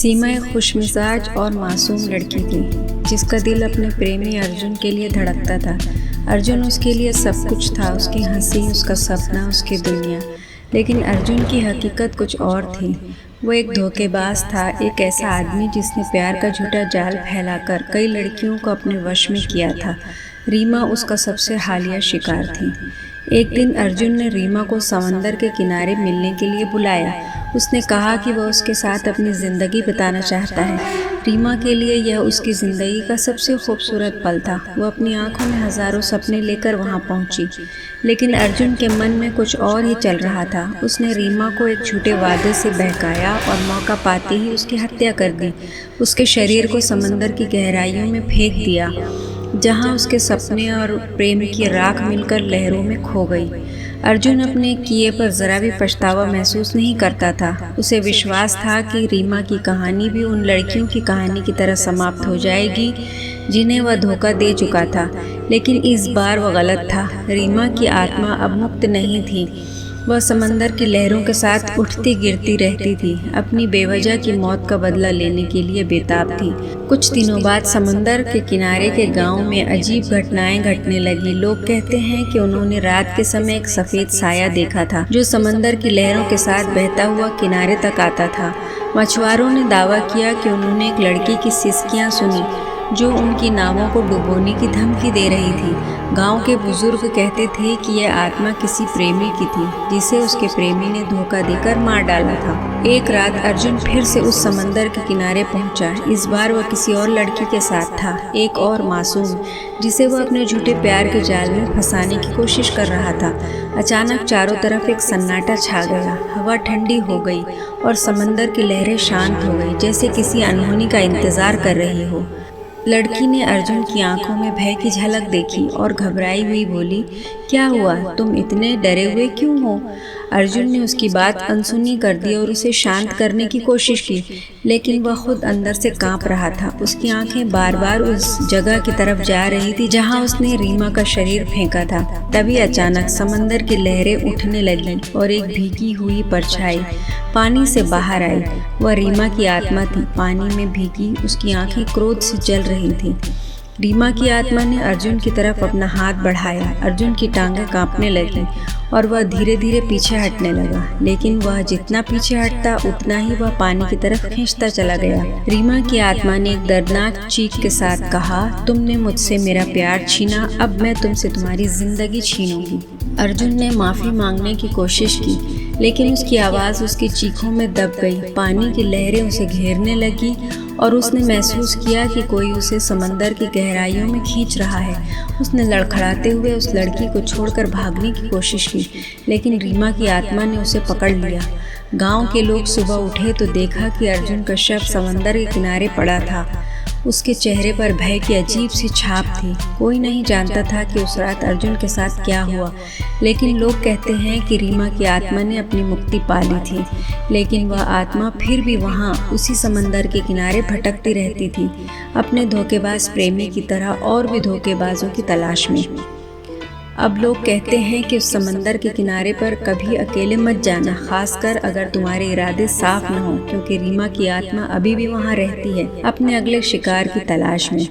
सीमा एक खुशमिजाज और मासूम लड़की थी जिसका दिल अपने प्रेमी अर्जुन के लिए धड़कता था। अर्जुन उसके लिए सब कुछ था, उसकी हंसी, उसका सपना, उसकी दुनिया। लेकिन अर्जुन की हकीकत कुछ और थी। वो एक धोखेबाज था, एक ऐसा आदमी जिसने प्यार का झूठा जाल फैलाकर कई लड़कियों को अपने वश में किया था। रीमा उसका सबसे हालिया शिकार थी। एक दिन अर्जुन ने रीमा को समंदर के किनारे मिलने के लिए बुलाया। उसने कहा कि वह उसके साथ अपनी ज़िंदगी बिताना चाहता है। रीमा के लिए यह उसकी ज़िंदगी का सबसे खूबसूरत पल था। वह अपनी आंखों में हज़ारों सपने लेकर वहां पहुंची, लेकिन अर्जुन के मन में कुछ और ही चल रहा था। उसने रीमा को एक झूठे वादे से बहकाया और मौका पाते ही उसकी हत्या कर दी। उसके शरीर को समंदर की गहराइयों में फेंक दिया, जहां उसके सपने और प्रेम की राख मिलकर लहरों में खो गई। अर्जुन अपने किए पर ज़रा भी पछतावा महसूस नहीं करता था। उसे विश्वास था कि रीमा की कहानी भी उन लड़कियों की कहानी की तरह समाप्त हो जाएगी जिन्हें वह धोखा दे चुका था। लेकिन इस बार वह गलत था। रीमा की आत्मा अब मुक्त नहीं थी। वह समंदर की लहरों के साथ उठती गिरती रहती थी, अपनी बेवजह की मौत का बदला लेने के लिए बेताब थी। कुछ दिनों बाद समंदर के किनारे के गांव में अजीब घटनाएं घटने लगी। लोग कहते हैं कि उन्होंने रात के समय एक सफ़ेद साया देखा था जो समंदर की लहरों के साथ बहता हुआ किनारे तक आता था। मछुआरों ने दावा किया कि उन्होंने एक लड़की की सिसकियां सुनी जो उनकी नावों को डुबोने की धमकी दे रही थी। गांव के बुजुर्ग कहते थे कि यह आत्मा किसी प्रेमी की थी जिसे उसके प्रेमी ने धोखा देकर मार डाला था। एक रात अर्जुन फिर से उस समंदर के किनारे पहुंचा। इस बार वह किसी और लड़की के साथ था, एक और मासूम, जिसे वह अपने झूठे प्यार के जाल में फंसाने की कोशिश कर रहा था। अचानक चारों तरफ एक सन्नाटा छा गया। हवा ठंडी हो गई और समंदर की लहरें शांत हो गई, जैसे किसी अनहोनी का इंतजार कर रही हो। लड़की ने अर्जुन की आंखों में भय की झलक देखी और घबराई हुई बोली, क्या हुआ? तुम इतने डरे हुए क्यों हो? अर्जुन ने उसकी बात अनसुनी कर दी और उसे शांत करने की कोशिश की, लेकिन वह खुद अंदर से कांप रहा था। उसकी आंखें बार बार उस जगह की तरफ जा रही थी जहां उसने रीमा का शरीर फेंका था। तभी अचानक समंदर की लहरें उठने लगी और एक भीगी हुई परछाई पानी से बाहर आई। वह रीमा की आत्मा थी, पानी में भीगी, उसकी आंखें क्रोध से जल रही थीं। रीमा की आत्मा ने अर्जुन की तरफ अपना हाथ बढ़ाया। अर्जुन की टांगें कांपने लगी और वह धीरे धीरे पीछे हटने लगा, लेकिन वह जितना पीछे हटता उतना ही वह पानी की तरफ खींचता चला गया। रीमा की आत्मा ने एक दर्दनाक चीख के साथ कहा, तुमने मुझसे मेरा प्यार छीना, अब मैं तुमसे तुम्हारी जिंदगी छीनूंगी। अर्जुन ने माफ़ी मांगने की कोशिश की, लेकिन उसकी आवाज़ उसकी चीखों में दब गई। पानी की लहरें उसे घेरने लगी और उसने महसूस किया कि कोई उसे समंदर की गहराइयों में खींच रहा है। उसने लड़खड़ाते हुए उस लड़की को छोड़कर भागने की कोशिश की, लेकिन रीमा की आत्मा ने उसे पकड़ लिया। गांव के लोग सुबह उठे तो देखा कि अर्जुन का शव समंदर के किनारे पड़ा था। उसके चेहरे पर भय की अजीब सी छाप थी। कोई नहीं जानता था कि उस रात अर्जुन के साथ क्या हुआ, लेकिन लोग कहते हैं कि रीमा की आत्मा ने अपनी मुक्ति पा ली थी, लेकिन वह आत्मा फिर भी वहाँ उसी समंदर के किनारे भटकती रहती थी, अपने धोखेबाज प्रेमी की तरह और भी धोखेबाजों की तलाश में। अब लोग कहते हैं कि उस समंदर के किनारे पर कभी अकेले मत जाना, खासकर अगर तुम्हारे इरादे साफ न हो, क्योंकि रीमा की आत्मा अभी भी वहाँ रहती है, अपने अगले शिकार की तलाश में।